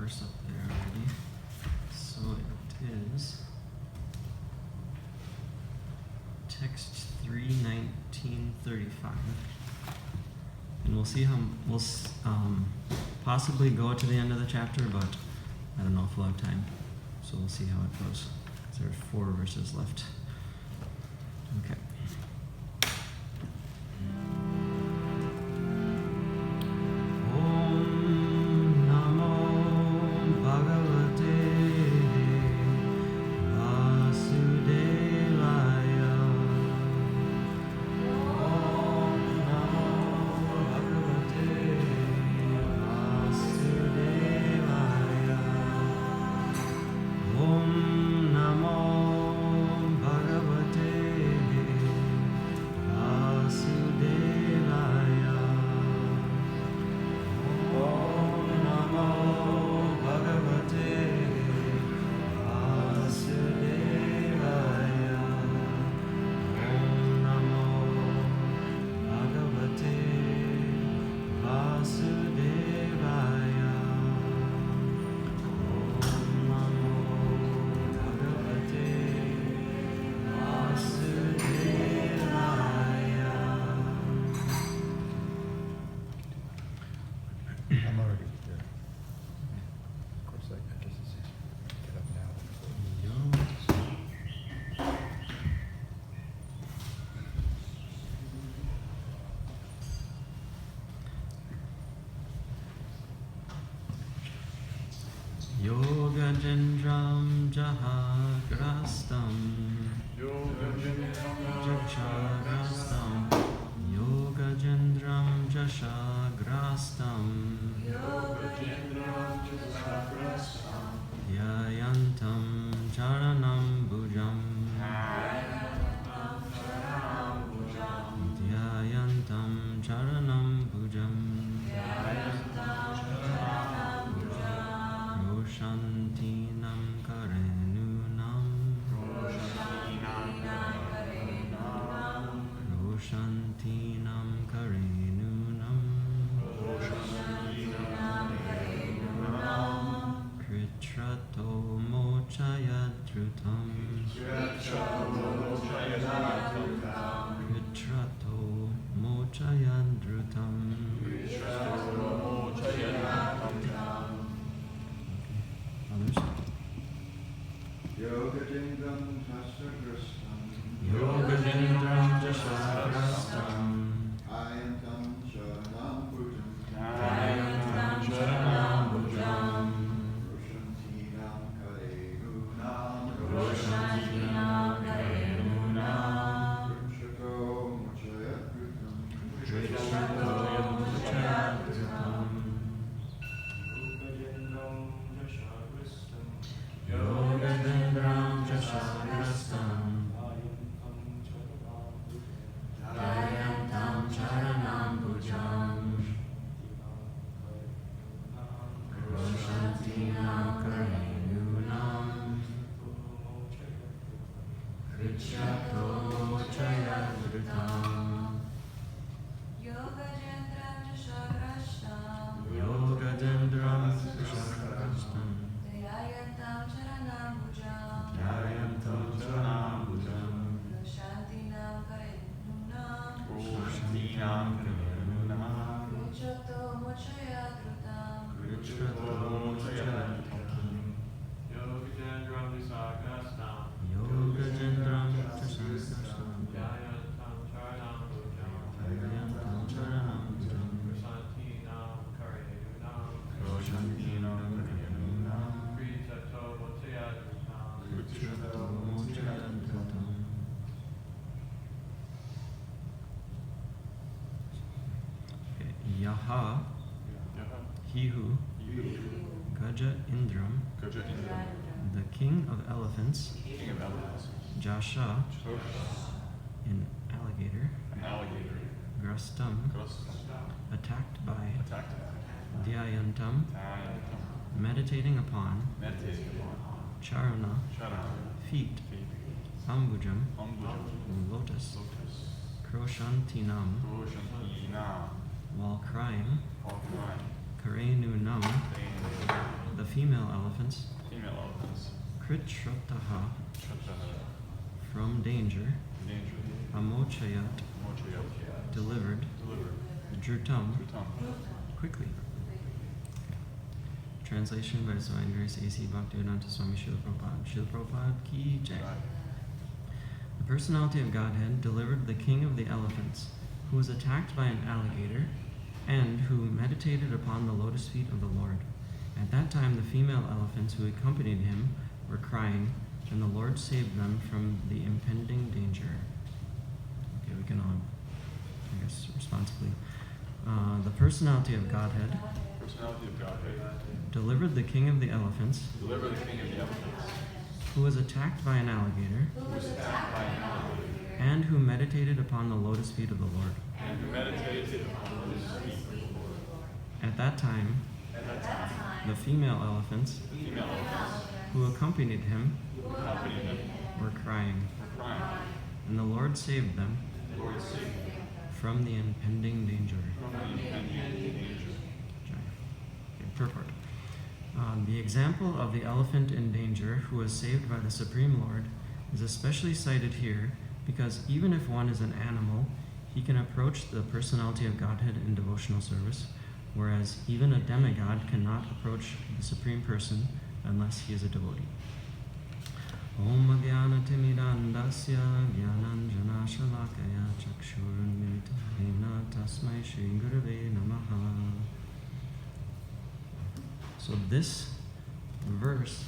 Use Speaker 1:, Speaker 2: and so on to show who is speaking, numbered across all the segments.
Speaker 1: Up there already. So it is text 3:19:35, and we'll see how we'll possibly go to the end of the chapter, but I don't know if we'll have time. So we'll see how it goes. There are 4 verses left. Okay. Yogajendram jahagrastam Yogajendram jashagrastam Yayantam charanam bhujam Yayantam charanam bhujam Roshantinam karenunam Roshantinam karenunam Kritrato mochayadrutam Kritrato mochayadrutam Others?
Speaker 2: Yogajendram jashagrastam
Speaker 1: Yogajendram jashagrastam
Speaker 2: Ayantam charanam bhujam
Speaker 1: Ayantam charanam bhujam
Speaker 2: Roshantinam karenunam
Speaker 1: Roshantinam karenunam
Speaker 2: Kritrato mochayadrutam
Speaker 1: Kritrato mochayadrutam Yogajendram jashagrastam Yayantam charanam bhujam Roshantinam karenunam Kritrato mochayadrutam
Speaker 3: Yogajendram jashagrastam
Speaker 1: Yogajendram jashagrastam
Speaker 3: Yayantam charanam bhujam
Speaker 1: Yayantam charanam bhujam
Speaker 3: Roshantinam karenunam
Speaker 1: Roshantinam karenunam
Speaker 3: Kritrato mochayadrutam
Speaker 1: Kritrato mochayadrutam
Speaker 4: Yogajendram jashagrastam
Speaker 1: Yogajendram jashagrastam
Speaker 4: Yayantam charanam bhujam
Speaker 1: Yayantam charanam bhujam
Speaker 4: Roshantinam karenunam
Speaker 1: Roshantinam karenunam
Speaker 4: Kritrato mochayadrutam
Speaker 1: Kritrato mochayadrutam Yaha, he who, Gaja Indram, the king of elephants, Jasha, an alligator, Grastam, attacked by Dhyayantam, meditating upon Charana, feet, Ambujam, lotus, Kroshantinam, while crying, Karenunam, the female elephants, Kritshrataha, from danger, Amochayat, delivered, Drutam, quickly. Translation by His Divine Grace A.C. Bhaktivedanta Swami Srila Prabhupada. Srila Prabhupada ki jai. The personality of Godhead delivered the king of the elephants, who was attacked by an alligator, and who meditated upon the lotus feet of the Lord. At that time, the female elephants who accompanied him were crying, and the Lord saved them from the impending danger. Okay, we can all, I guess, responsibly. The personality of Godhead delivered the king of the elephants, who was attacked by an alligator, and who meditated upon the lotus feet of the Lord. At that time, the female elephants who accompanied him were crying, and the Lord saved them from the impending danger. Purport. The example of the elephant in danger who was saved by the Supreme Lord is especially cited here because even if one is an animal, he can approach the personality of Godhead in devotional service, whereas even a demigod cannot approach the Supreme Person unless he is a devotee. Om Jnana Timidandasya Jnananjana Shalakaya Chakshurunmilitana Tasmai Shri Gurave Namaha. So this verse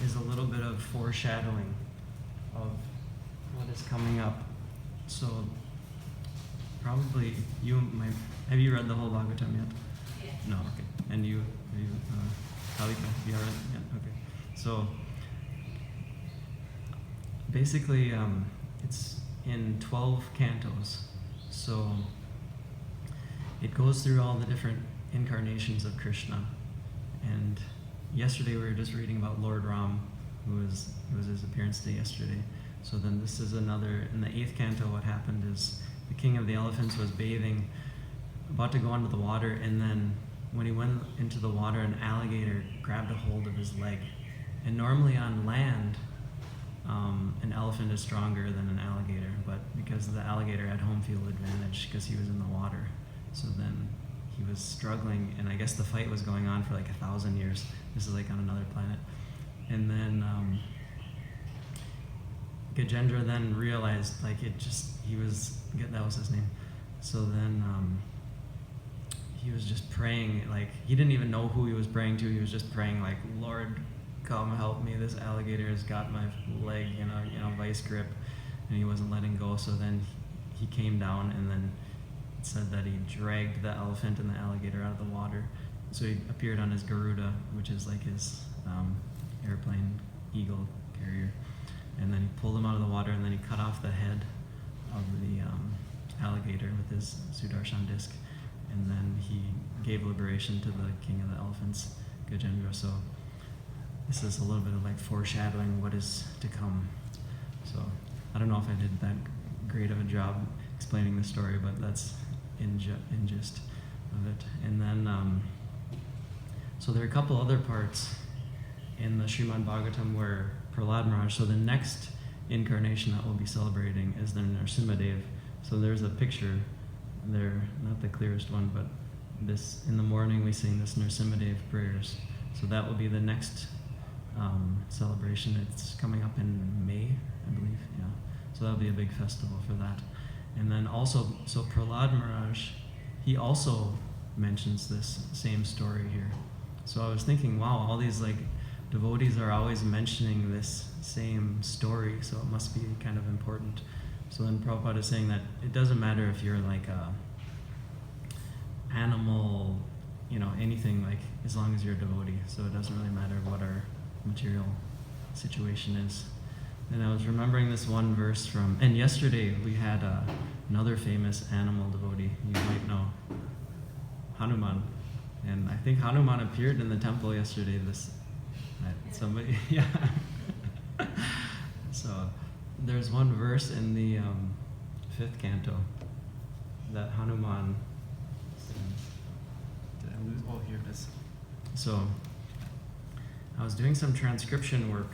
Speaker 1: is a little bit of foreshadowing of what is coming up. So probably you might, have you read the whole Bhagavatam yet?
Speaker 3: Yeah.
Speaker 1: No, okay. And you Kalika, you read it? Yeah, okay. So basically it's in 12 cantos. So it goes through all the different incarnations of Krishna. And yesterday we were just reading about Lord Ram, it was his appearance day yesterday. So then this is another, in the 8th canto what happened is the king of the elephants was bathing, about to go into the water, and then when he went into the water, an alligator grabbed a hold of his leg. And normally on land, an elephant is stronger than an alligator, but because the alligator had home field advantage because he was in the water. So then he was struggling, and I guess the fight was going on for like 1,000 years. This is like on another planet. And then Gajendra then realized, like, that was his name. So then he was just praying, like, he didn't even know who he was praying to. He was just praying, like, Lord, come help me. This alligator has got my leg, vice grip, and he wasn't letting go. So then he came down, and then it said that he dragged the elephant and the alligator out of the water. So he appeared on his Garuda, which is like his airplane eagle carrier. And then he pulled him out of the water, and then he cut off the head of the alligator with his Sudarshan disc. And then he gave liberation to the king of the elephants, Gajendra. So this is a little bit of like foreshadowing what is to come. So I don't know if I did that great of a job explaining the story, but that's in gist of it. And then, so there are a couple other parts in the Srimad Bhagawatam where Prahlad Maharaj, so the next incarnation that we'll be celebrating is the Nrsimhadev. So there's a picture there, not the clearest one, but this, in the morning we sing this Nrsimhadev prayers. So that will be the next celebration. It's coming up in May, I believe, yeah. So that'll be a big festival for that. And then also, so Prahlad Maharaj, he also mentions this same story here. So I was thinking, wow, all these like devotees are always mentioning this same story, so it must be kind of important. So then Prabhupada is saying that it doesn't matter if you're like a animal, anything, like as long as you're a devotee. So it doesn't really matter what our material situation is. And I was remembering this one verse and yesterday we had another famous animal devotee you might know, Hanuman. And I think Hanuman appeared in the temple yesterday. Somebody, yeah. So there's one verse in the 5th canto that Hanuman. Did I lose? Oh, here it is. So I was doing some transcription work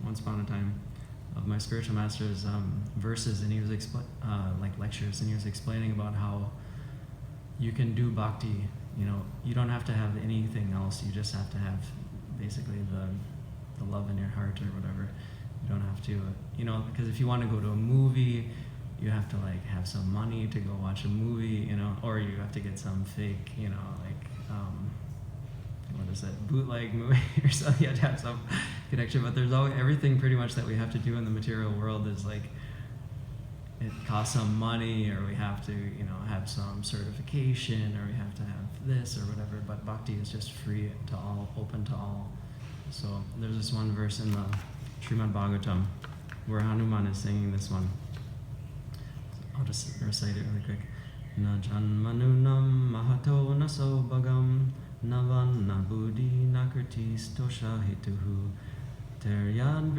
Speaker 1: once upon a time of my spiritual master's verses, and he was like lectures, and he was explaining about how you can do bhakti. You know, you don't have to have anything else. You just have to have basically the love in your heart or whatever. You don't have to, because if you want to go to a movie, you have to like have some money to go watch a movie, or you have to get some fake, what is that, bootleg movie or something. You have to have some connection. But there's always everything pretty much that we have to do in the material world is like, it costs some money, or we have to, have some certification, or we have to have this or whatever. But bhakti is just free to all, open to all. So there's this one verse in the Srimad Bhagawatam where Hanuman is singing this one. I'll just recite it really quick. Na janmanunam mahato naso bhagam navan na buddhi nakrtis tosha hituhu teryad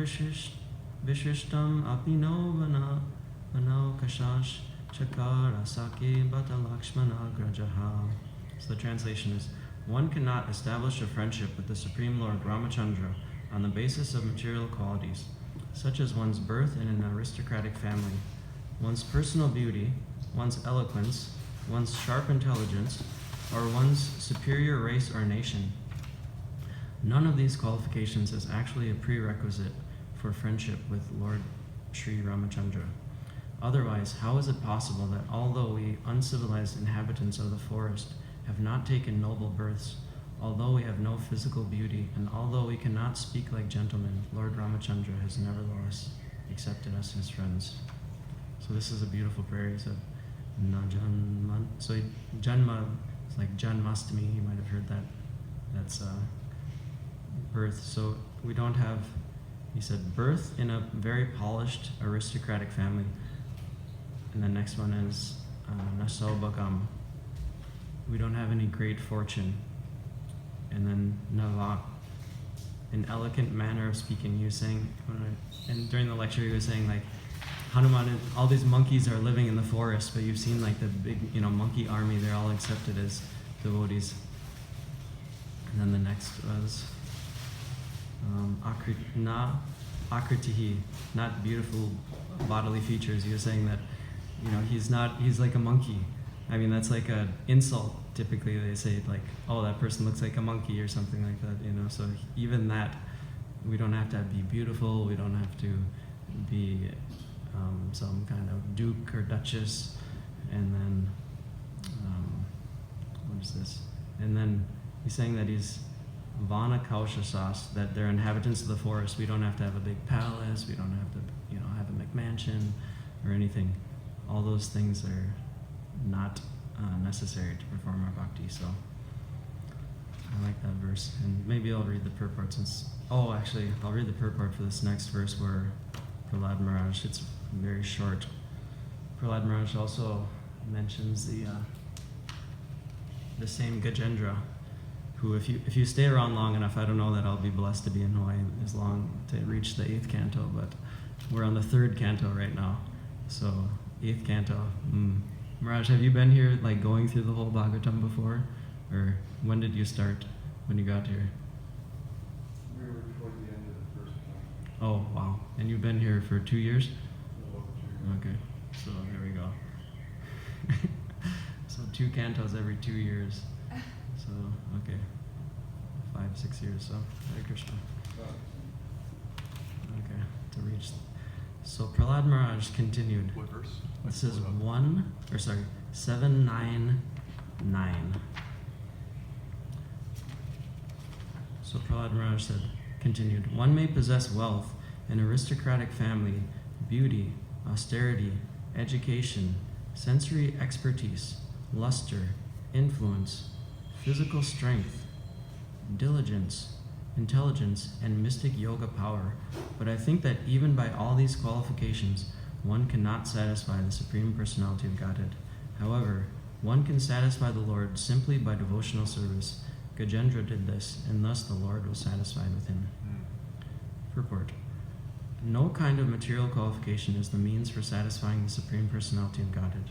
Speaker 1: vishishtam apino vanao kashash chakara sake bata lakshmana grajaha. So the translation is, one cannot establish a friendship with the Supreme Lord Ramachandra on the basis of material qualities, such as one's birth in an aristocratic family, one's personal beauty, one's eloquence, one's sharp intelligence, or one's superior race or nation. None of these qualifications is actually a prerequisite for friendship with Lord Sri Ramachandra. Otherwise, how is it possible that although we uncivilized inhabitants of the forest have not taken noble births, although we have no physical beauty, and although we cannot speak like gentlemen, Lord Ramachandra has nevertheless accepted us his friends. So this is a beautiful prayer. He said, Na janma. So janma is like Janmastami. You might have heard that. That's birth. So we don't have, he said, birth in a very polished aristocratic family. And the next one is Naso Bhagam. We don't have any great fortune. And then Nava, an elegant manner of speaking. He was saying, and during the lecture he was saying like, Hanuman and all these monkeys are living in the forest, but you've seen like the big, monkey army, they're all accepted as devotees. And then the next was Akritihi, not beautiful bodily features. He was saying that, he's like a monkey. I mean, that's like an insult. Typically they say like, oh, that person looks like a monkey or something like that, So even that, we don't have to be beautiful, we don't have to be some kind of duke or duchess. And then, what is this? And then he's saying that he's Vana Kaushasas, that they're inhabitants of the forest. We don't have to have a big palace, we don't have to, have a McMansion or anything. All those things are not necessary to perform our bhakti. So I like that verse, and maybe I'll read the purport since. Oh, actually, I'll read the purport for this next verse where Prahlad Maharaj. It's very short. Prahlad Maharaj also mentions the same Gajendra, who, if you stay around long enough, I don't know that I'll be blessed to be in Hawaii as long to reach the 8th canto, but we're on the 3rd canto right now. So 8th canto. Maharaj, have you been here, like going through the whole Bhagavatam before? Or when did you start, when you got here?
Speaker 2: We were toward the end of the first one.
Speaker 1: Oh, wow. And you've been here for 2 years?
Speaker 2: About 2 years.
Speaker 1: Okay, so there we go. So 2 cantos every 2 years. So, okay. 5-6 years, so Hare Krishna. Okay, to reach. So Prahlad Maharaj continued.
Speaker 5: What verse?
Speaker 1: This is 799. So Prahlad Maharaj said, continued, one may possess wealth, an aristocratic family, beauty, austerity, education, sensory expertise, luster, influence, physical strength, diligence, intelligence, and mystic yoga power. But I think that even by all these qualifications, one cannot satisfy the Supreme Personality of Godhead. However, one can satisfy the Lord simply by devotional service. Gajendra did this, and thus the Lord was satisfied with him. Purport. No kind of material qualification is the means for satisfying the Supreme Personality of Godhead.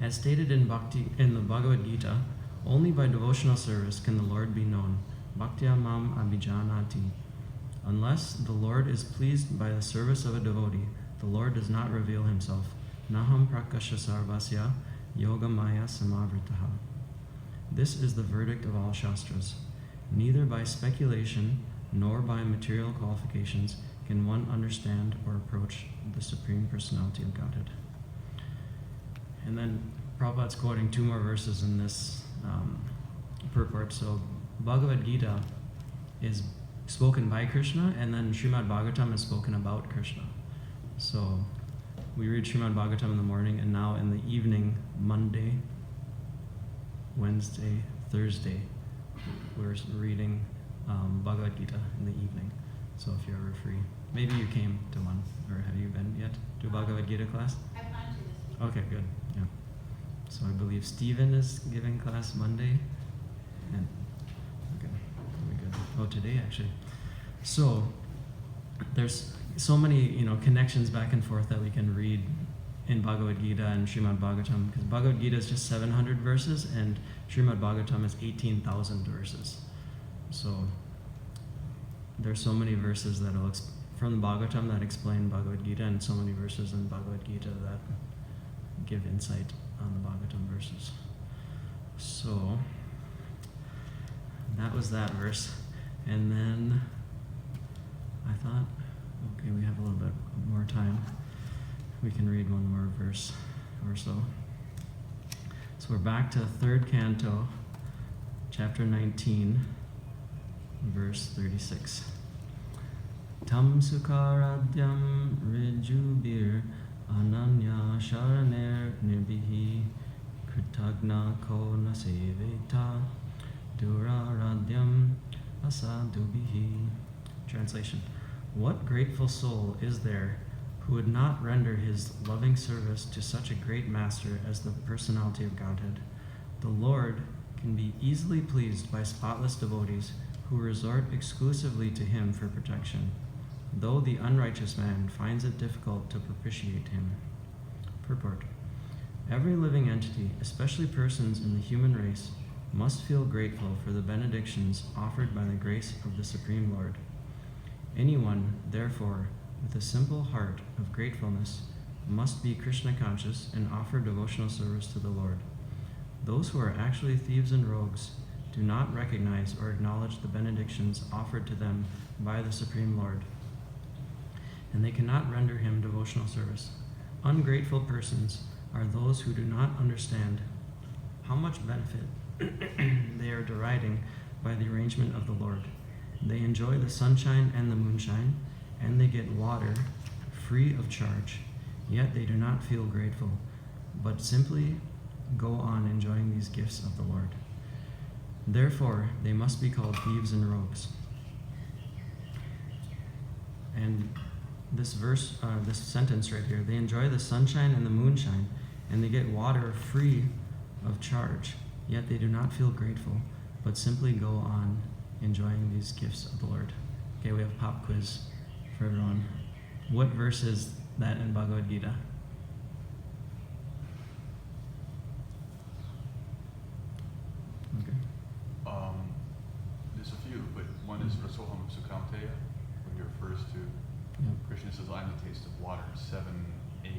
Speaker 1: As stated in the Bhagavad Gita, only by devotional service can the Lord be known. Bhaktya mam abhijanati. Unless the Lord is pleased by the service of a devotee, the Lord does not reveal himself. Naham prakasha sarvasya yogamaya samavritaha. This is the verdict of all Shastras. Neither by speculation nor by material qualifications can one understand or approach the Supreme Personality of Godhead. And then Prabhupada's quoting two more verses in this purport. So Bhagavad Gita is spoken by Krishna, and then Srimad Bhagavatam is spoken about Krishna. So we read Srimad Bhagavatam in the morning, and now in the evening, Monday, Wednesday, Thursday, we're reading Bhagavad Gita in the evening. So if you're ever free, maybe you came to one, or have you been yet to a Bhagavad Gita class?
Speaker 5: I plan to this week.
Speaker 1: Okay, good. Yeah. So I believe Stephen is giving class Monday, and okay, very good. Oh, today actually. So there's so many connections back and forth that we can read in Bhagavad Gita and Srimad Bhagavatam, because Bhagavad Gita is just 700 verses and Srimad Bhagavatam is 18,000 verses. So there's so many verses that from the Bhagavatam that explain Bhagavad Gita, and so many verses in Bhagavad Gita that give insight on the Bhagavatam verses. So that was that verse. And then I thought, okay, we have a little bit more time. We can read one more verse or so. So we're back to 3rd canto, chapter 19, verse 36. Tam sukaradyam rijubir ananya sharaner nirbihi kritagna ko naseveta duraradyam asadubihi. Translation. What grateful soul is there who would not render his loving service to such a great master as the Personality of Godhead? The Lord can be easily pleased by spotless devotees who resort exclusively to him for protection, though the unrighteous man finds it difficult to propitiate him. Purport. Every living entity, especially persons in the human race, must feel grateful for the benedictions offered by the grace of the Supreme Lord. Anyone, therefore, with a simple heart of gratefulness must be Krishna conscious and offer devotional service to the Lord. Those who are actually thieves and rogues do not recognize or acknowledge the benedictions offered to them by the Supreme Lord, and they cannot render him devotional service. Ungrateful persons are those who do not understand how much benefit they are deriving by the arrangement of the Lord. They enjoy the sunshine and the moonshine, and they get water free of charge, yet they do not feel grateful, but simply go on enjoying these gifts of the Lord. Therefore, they must be called thieves and rogues. And this verse, this sentence right here, they enjoy the sunshine and the moonshine, and they get water free of charge, yet they do not feel grateful, but simply go on enjoying these gifts of the Lord. Okay, we have pop quiz for everyone. What verse is that in Bhagavad Gita? Okay.
Speaker 2: There's a few, but one is Rasoham Sukamteya, where he refers to Krishna says, I'm the taste of water, 7, 8.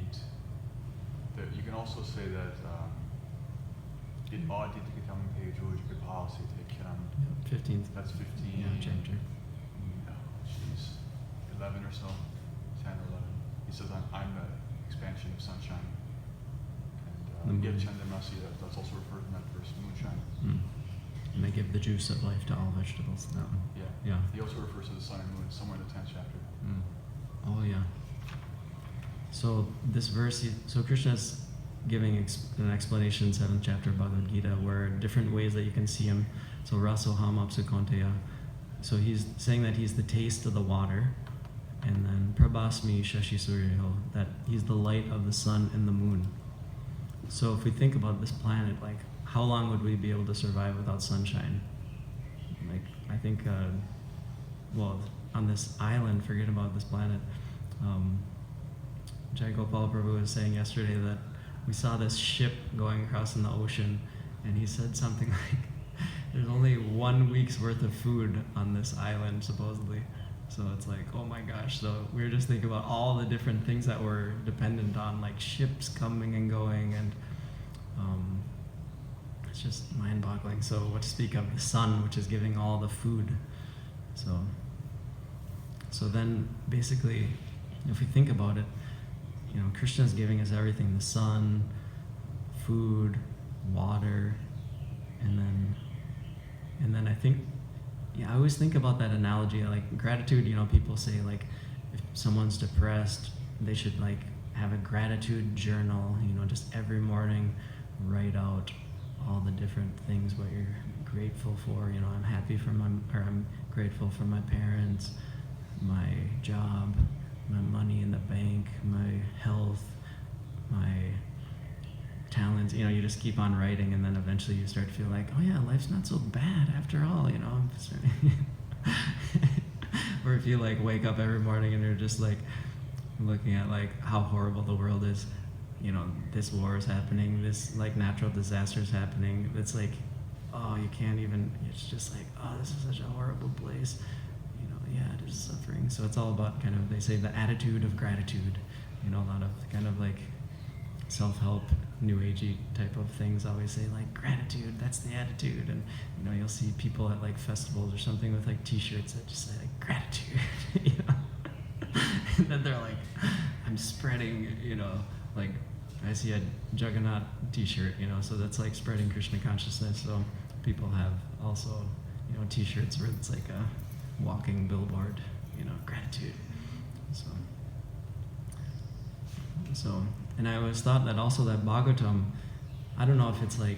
Speaker 2: You can also say that in Aditikatam Pejoj Kripaasi Tekiram.
Speaker 1: 15th.
Speaker 2: That's 15.
Speaker 1: Chapter.
Speaker 2: She's 11 or so, 10 or 11. He says, I'm the expansion of sunshine. And Yev Chandramasi, that's also referred in that verse, moonshine.
Speaker 1: And they give the juice of life to all vegetables. That one.
Speaker 2: Yeah. He also refers to the sun and moon somewhere in the 10th chapter.
Speaker 1: Oh, yeah. So this verse, so Krishna is giving an explanation in 7th chapter of Bhagavad Gita, where different ways that you can see him. So Rasoham Apsukonteya. So he's saying that he's the taste of the water, and then Prabhasmi Shashi Suryaho, that he's the light of the sun and the moon. So if we think about this planet, like how long would we be able to survive without sunshine? Like I think, well, on this island, forget about this planet. Jai Gopal Prabhu was saying yesterday that we saw this ship going across in the ocean, and he said something like, there's only 1 week's worth of food on this island, supposedly. So it's like, oh my gosh. So we were just thinking about all the different things that we're dependent on, like ships coming and going, and it's just mind-boggling. So what to speak of the sun, which is giving all the food. So then basically, if we think about it, you know, Krishna is giving us everything: the sun, food, water, and then I think, yeah, I always think about that analogy, like gratitude. You know, people say like if someone's depressed, they should like have a gratitude journal. You know, just every morning write out all the different things what you're grateful for. You know, I'm grateful for my parents, my job, my money in the bank, my health, my talents. You know, you just keep on writing, and then eventually you start to feel like, oh yeah, life's not so bad after all. You know, or if you like wake up every morning and you're just like looking at like how horrible the world is. You know, this war is happening, this like natural disaster is happening. It's like, oh, you can't even. It's just like, oh, this is such a horrible place. You know, yeah, it is suffering. So it's all about kind of, they say, the attitude of gratitude. You know, a lot of kind of like self-help, new agey type of things always say like gratitude. That's the attitude. And you know, you'll see people at like festivals or something with like T-shirts that just say like gratitude. You know, and then they're like, I'm spreading. You know, like I see a Jagannath T-shirt. You know, so that's like spreading Krishna consciousness. So people have also, you know, T-shirts where it's like a walking billboard, you know, gratitude. So, and I always thought that also that Bhagavatam, I don't know if it's like,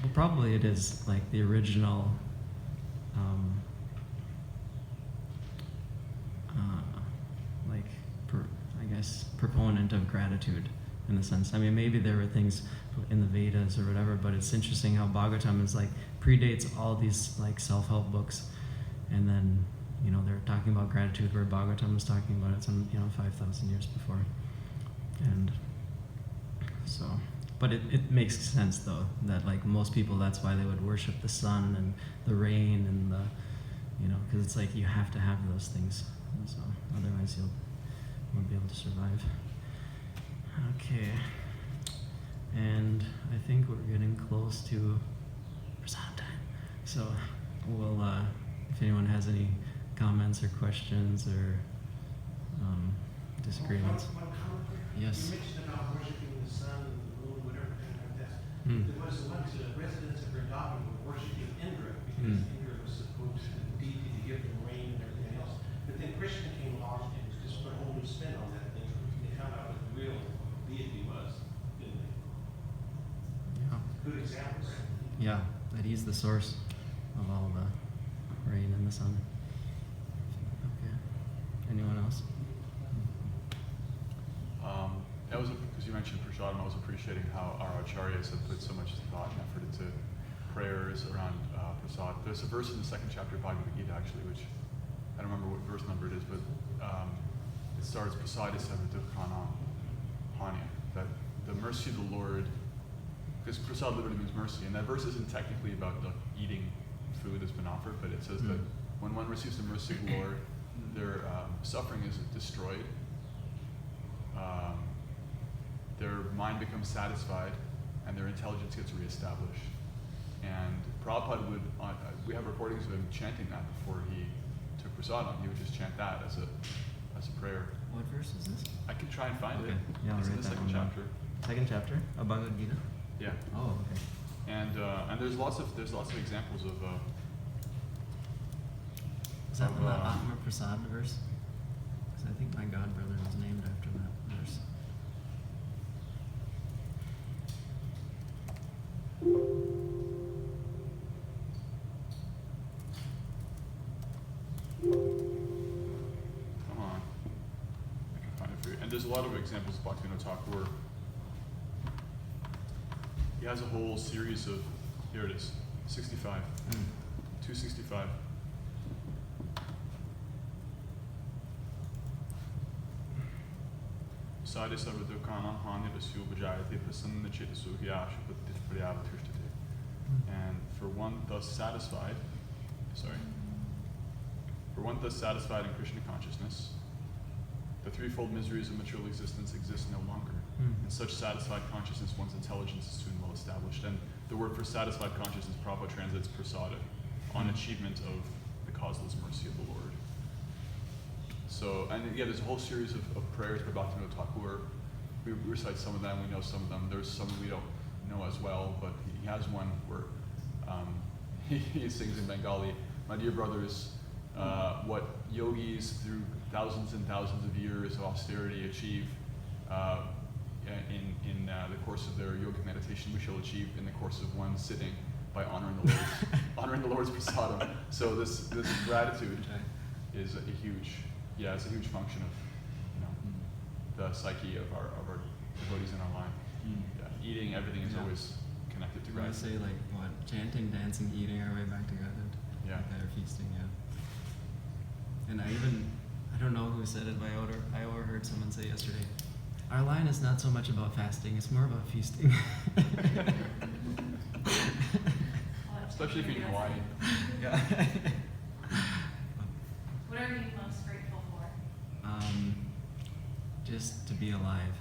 Speaker 1: well, probably it is like the original, I guess, proponent of gratitude in a sense. I mean, maybe there were things in the Vedas or whatever, but it's interesting how Bhagavatam is like predates all these like self-help books, and then, you know, they're talking about gratitude where Bhagavatam was talking about it some, you know, 5,000 years before. And so, but it makes sense though that like most people, that's why they would worship the sun and the rain and the, you know, because it's like you have to have those things, and so otherwise you won't be able to survive. Okay, and I think we're getting close to prasadam time, so we'll if anyone has any comments or questions or disagreements.
Speaker 5: One comment here.
Speaker 1: Yes.
Speaker 5: You mentioned about worshiping the sun and the moon, whatever thing like that. There was once the residents of Vrindavan were worshiping Indra because Indra was supposed to the deity to give them rain and everything else. But then Krishna came along and just put a whole new spin on that thing. They found out what the real deity was, didn't they?
Speaker 1: Yeah.
Speaker 5: Good example, right?
Speaker 1: Yeah, that he's the source of all the rain and the sun. Okay. Anyone else?
Speaker 2: That was, because you mentioned prasadam, I was appreciating how our acharyas have put so much thought and effort into prayers around prasad. There's a verse in the second chapter of Bhagavad Gita, actually, which I don't remember what verse number it is, but it starts prasada sarvadukhanam hanya, that the mercy of the Lord, because prasad literally means mercy, and that verse isn't technically about the eating food that's been offered, but it says that when one receives the mercy of the Lord, their suffering is destroyed. Their mind becomes satisfied, and their intelligence gets reestablished. And Prabhupada would, we have recordings of him chanting that before he took prasadam. He would just chant that as a prayer.
Speaker 1: What verse is this?
Speaker 2: I can try and find it.
Speaker 1: Yeah, I'll
Speaker 2: It's in
Speaker 1: write
Speaker 2: the
Speaker 1: that
Speaker 2: second
Speaker 1: one down.
Speaker 2: chapter.
Speaker 1: Second chapter of Bhagavad Gita?
Speaker 2: Yeah.
Speaker 1: Oh, okay.
Speaker 2: And there's lots of examples of
Speaker 1: Is that
Speaker 2: Of,
Speaker 1: the Atma Prasad verse? Because I think my god brother was named after that verse.
Speaker 2: come on. there's a lot of examples of Bhaktivinoda Thakur. He has a whole series of, here it is, 65, 265. Sade Sarvadokana Hani Rasyu Bajayate Prasanna Chetasu Hyashu Priyavatushtite. And for one thus satisfied in Krishna consciousness, the threefold miseries of material existence exist no longer. In such satisfied consciousness, one's intelligence is soon well established. And the word for satisfied consciousness, Prabhupada translates prasada, on achievement of the causeless mercy of the Lord. So, and yeah, there's a whole series of prayers by Bhaktivinoda Thakur. We recite some of them, we know some of them. There's some we don't know as well, but he has one where he sings in Bengali, "My dear brothers, what yogis through thousands and thousands of years of austerity achieve in the course of their yogic meditation, we shall achieve in the course of one sitting by honoring the Lord's prasadam." So this gratitude is a huge function of the psyche of our devotees in our life. Yeah, eating, everything is always connected to
Speaker 1: I
Speaker 2: gratitude.
Speaker 1: say like what? Chanting, dancing, eating our way back to Godhead.
Speaker 2: Yeah.
Speaker 1: Like our feasting, yeah. And I don't know who said it, but I overheard someone say yesterday, our line is not so much about fasting, it's more about feasting.
Speaker 2: Especially if you're in Hawaii.
Speaker 1: Yeah.
Speaker 3: What are you most grateful for?
Speaker 1: Just to be alive,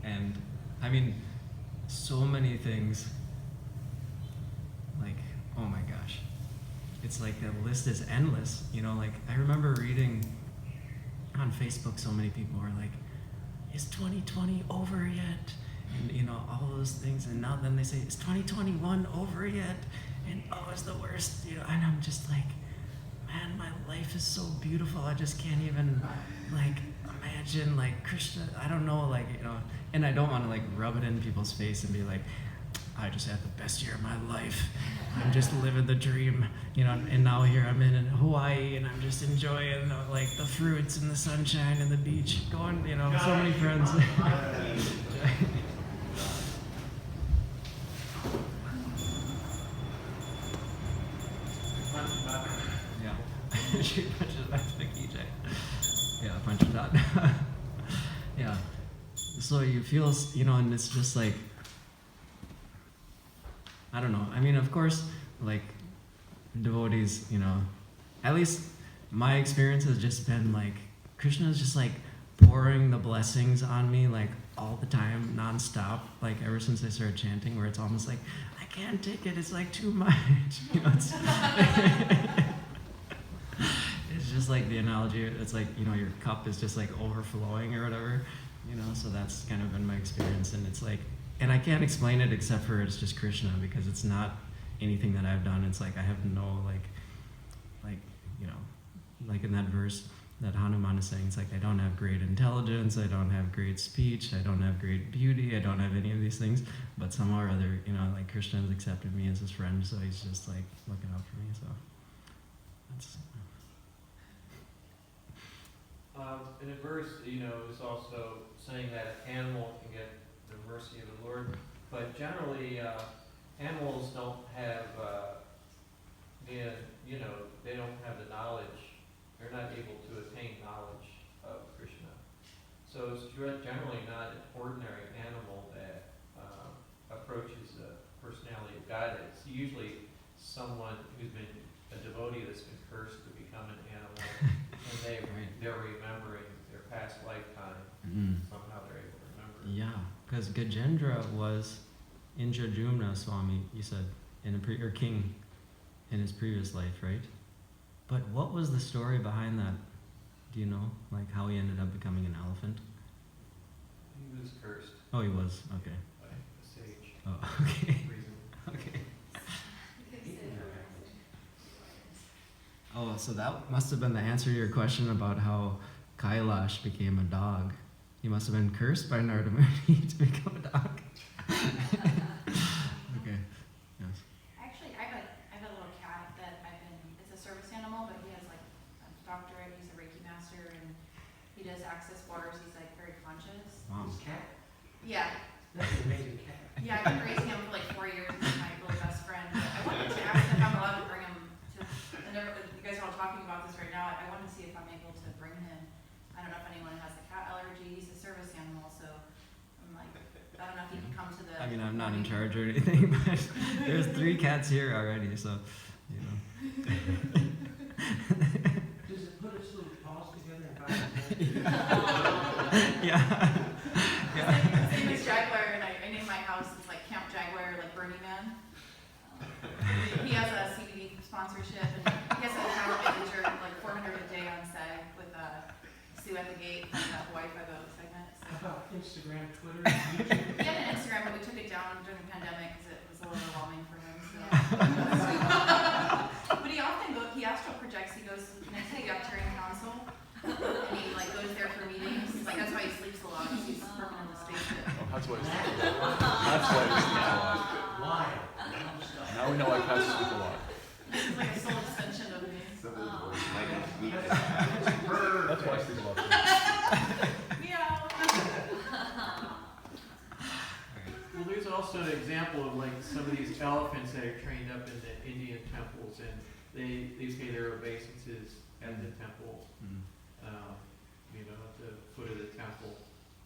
Speaker 1: and I mean, so many things, like, oh my gosh, it's like the list is endless, like I remember reading on Facebook, so many people were like, is 2020 over yet? And all those things, and now then they say, is 2021 over yet? And oh, it's the worst, and I'm just like, man, my life is so beautiful, I just can't even like imagine like Krishna, I don't know, like, and I don't want to like rub it in people's face and be like, I just had the best year of my life, I'm just living the dream, and now here I'm in Hawaii and I'm just enjoying like the fruits and the sunshine and the beach, going, so many friends. Yeah. She punches back to the KJ. Yeah, punch it out. Yeah. So you feel, and it's just like, I don't know. I mean, of course, like devotees, at least my experience has just been like, Krishna is just like pouring the blessings on me like all the time, nonstop, like ever since I started chanting, where it's almost like, I can't take it, it's like too much. It's, it's just like the analogy, it's like, your cup is just like overflowing or whatever, so that's kind of been my experience. And it's like, and I can't explain it except for it's just Krishna, because it's not anything that I've done. It's like I have no like in that verse that Hanuman is saying, it's like I don't have great intelligence, I don't have great speech, I don't have great beauty, I don't have any of these things, but somehow or other, like Krishna has accepted me as his friend, so he's just like looking out for me. So that's.
Speaker 4: In a verse, is also saying that an animal can get the mercy of the Lord, but generally animals don't have they don't have the knowledge. They're not able to attain knowledge of Krishna. So it's generally not an ordinary animal that approaches the personality of God. It's usually someone who's been a devotee that's been cursed to become an animal, and they're remembering their past lifetime. Somehow they're able to remember.
Speaker 1: Yeah, because Gajendra was Indradyumna Swami, you said, or king in his previous life, right? But what was the story behind that? Do you know? Like how he ended up becoming an elephant?
Speaker 4: He was cursed
Speaker 1: Oh, he was? Okay.
Speaker 4: by a sage.
Speaker 1: Oh, okay.
Speaker 4: Reason.
Speaker 1: Okay. Oh, so that must have been the answer to your question about how Kailash became a dog. He must have been cursed by Narada Muni to become a dog. Okay. Yes.
Speaker 6: Actually, I have a little cat that it's a service animal, but he has like a doctorate, he's a Reiki master, and he does access bars. He's like Yeah,
Speaker 5: That's an amazing cat.
Speaker 6: yeah, I've been raising him for like 4 years. He's my really best friend. But I wanted to ask if I'm allowed to bring him to, and you guys are all talking about this right now. I wanted to see if I'm able to bring him. I don't know if anyone has a cat allergy. He's a service animal, so I'm like, I don't know if he can come to the.
Speaker 1: I mean, I'm not in charge or anything, but there's 3 cats here already, so, you know.
Speaker 5: Does it put its little paws together and bite its head?
Speaker 1: Yeah.
Speaker 6: His name is Jaguar, and I named my house, it's like Camp Jaguar, like Burning Man. He has a CBD sponsorship, and he has a power manager, like 400 a day on SAG with Sue at the Gate from the Hawaii Five-O segment. So.
Speaker 5: How about Instagram, Twitter, YouTube?
Speaker 6: He had an Instagram, but we took it down during the pandemic because it was a little overwhelming for him. So. But he often he astral projects. He goes, can I say up during council? And he like goes there for meetings. Like that's why he sleeps a lot. Because he's working in the spaceship.
Speaker 2: Oh, that's why that's why it's a lot.
Speaker 5: Why?
Speaker 2: Now we know why cats sleep a lot.
Speaker 6: This is like a soul extension of me.
Speaker 7: Some of the words might be weak.
Speaker 2: That's why I sleep a lot.
Speaker 6: Meow.
Speaker 4: Well, there's also an example of like some of these elephants that are trained up in the Indian temples, and they pay their obeisances at the temple, you know, at the foot of the temple.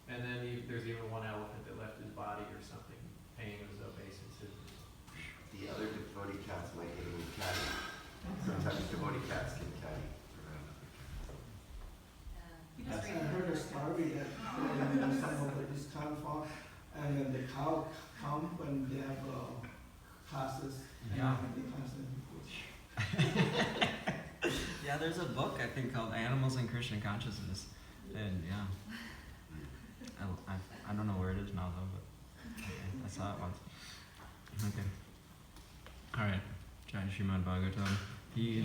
Speaker 4: And then there's even one elephant that left his body or something, paying his obeisances.
Speaker 7: The other devotee cats might get a little catty. Sometimes devotee cats get catty around.
Speaker 6: He
Speaker 8: Yes,
Speaker 6: just
Speaker 8: I
Speaker 6: reads
Speaker 8: heard a
Speaker 6: the
Speaker 8: story that some of the Iskcon farm, and then the cow come when they have classes,
Speaker 1: Yeah.
Speaker 8: and they constantly push.
Speaker 1: Yeah, there's a book, I think, called Animals in Christian Consciousness. And, yeah. I don't know where it is now, though, but I saw it once. Okay. Alright. Jai Srimad Bhagawatam. He